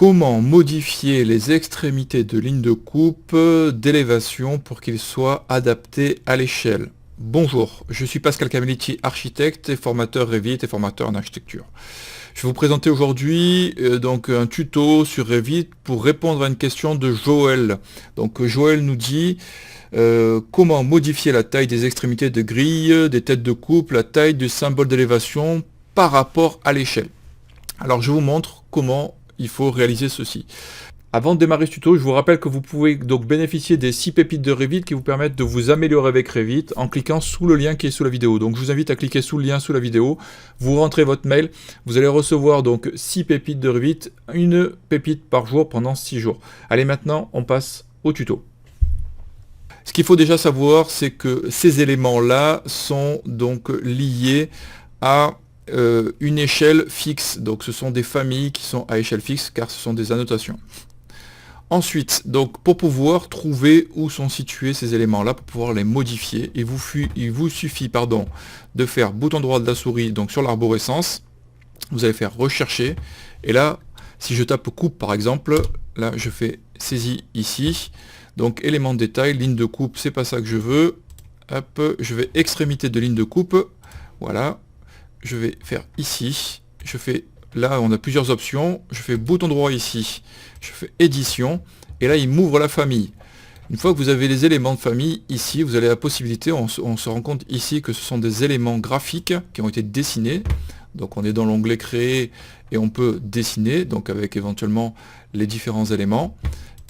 Comment modifier les extrémités de ligne de coupe d'élévation pour qu'ils soient adaptés à l'échelle? Bonjour, je suis Pascal Camelliti, architecte et formateur Revit et formateur en architecture. Je vais vous présenter aujourd'hui donc un tuto sur Revit pour répondre à une question de Joël. Donc Joël nous dit comment modifier la taille des extrémités de grille, des têtes de coupe, la taille du symbole d'élévation par rapport à l'échelle. Alors je vous montre comment il faut réaliser ceci. Avant de démarrer ce tuto, je vous rappelle que vous pouvez donc bénéficier des 6 pépites de Revit qui vous permettent de vous améliorer avec Revit en cliquant sous le lien qui est sous la vidéo. Donc je vous invite à cliquer sous le lien sous la vidéo, vous rentrez votre mail, vous allez recevoir donc 6 pépites de Revit, une pépite par jour pendant 6 jours. Allez, maintenant on passe au tuto. Ce qu'il faut déjà savoir, c'est que ces éléments-là sont donc liés à une échelle fixe. Donc ce sont des familles qui sont à échelle fixe car ce sont des annotations. Ensuite, donc pour pouvoir trouver où sont situés ces éléments-là, pour pouvoir les modifier, il vous suffit de faire bouton droit de la souris donc sur l'arborescence, vous allez faire rechercher, et là, si je tape coupe par exemple, là je fais saisie ici, donc élément de détail, ligne de coupe, c'est pas ça que je veux, hop, je vais extrémité de ligne de coupe, voilà, je vais faire ici, je fais, là on a plusieurs options, je fais bouton droit ici, je fais édition, et là il m'ouvre la famille. Une fois que vous avez les éléments de famille ici, vous avez la possibilité, on se rend compte ici que ce sont des éléments graphiques qui ont été dessinés, donc on est dans l'onglet créer et on peut dessiner, donc avec éventuellement les différents éléments.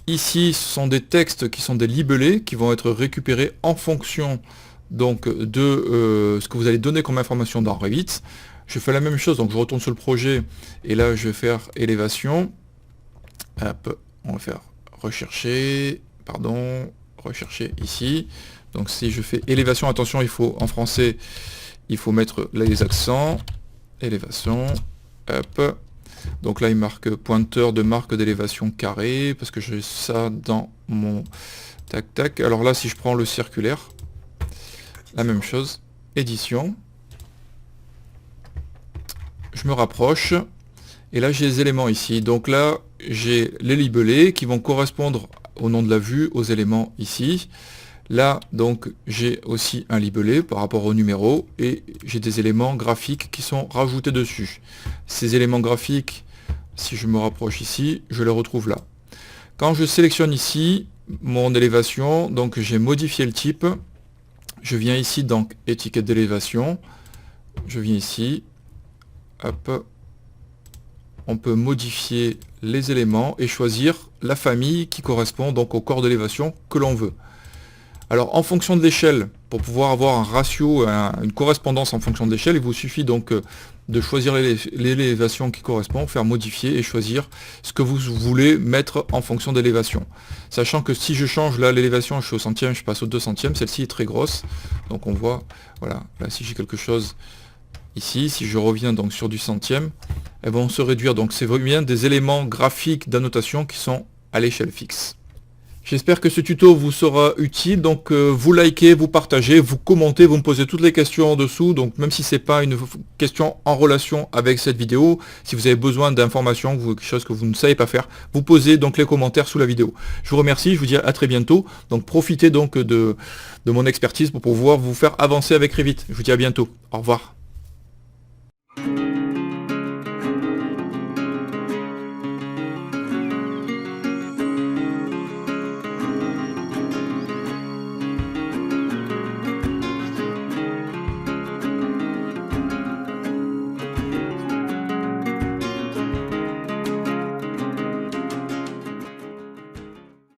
Ici ce sont des textes qui sont des libellés qui vont être récupérés en fonction donc de ce que vous allez donner comme information dans Revit. Je fais la même chose, donc je retourne sur le projet et là je vais faire élévation. Hop, on va faire rechercher, rechercher ici. Donc si je fais élévation, attention, il faut en français, il faut mettre là les accents, élévation, hop. Donc là il marque pointeur de marque d'élévation carré, parce que j'ai ça dans mon tac tac. Alors là si je prends le circulaire, la même chose, édition, je me rapproche, et là j'ai les éléments ici, donc là j'ai les libellés qui vont correspondre au nom de la vue, aux éléments ici, là donc j'ai aussi un libellé par rapport au numéro, et j'ai des éléments graphiques qui sont rajoutés dessus. Ces éléments graphiques, si je me rapproche ici, je les retrouve là. Quand je sélectionne ici mon élévation, donc j'ai modifié le type, je viens ici, donc étiquette d'élévation, je viens ici, hop, on peut modifier les éléments et choisir la famille qui correspond donc au corps d'élévation que l'on veut. Alors en fonction de l'échelle, pour pouvoir avoir un ratio, une correspondance en fonction de l'échelle, il vous suffit donc de choisir l'élévation qui correspond, faire modifier et choisir ce que vous voulez mettre en fonction d'élévation. Sachant que si je change là l'élévation, je suis au centième, je passe au 2 centièmes, celle-ci est très grosse. Donc on voit, voilà, là si j'ai quelque chose ici, si je reviens donc sur du centième, elles vont se réduire. Donc c'est bien des éléments graphiques d'annotation qui sont à l'échelle fixe. J'espère que ce tuto vous sera utile, donc vous likez, vous partagez, vous commentez, vous me posez toutes les questions en dessous, donc même si ce n'est pas une question en relation avec cette vidéo, si vous avez besoin d'informations, quelque chose que vous ne savez pas faire, vous posez donc les commentaires sous la vidéo. Je vous remercie, je vous dis à très bientôt, donc profitez donc de mon expertise pour pouvoir vous faire avancer avec Revit. Je vous dis à bientôt, au revoir.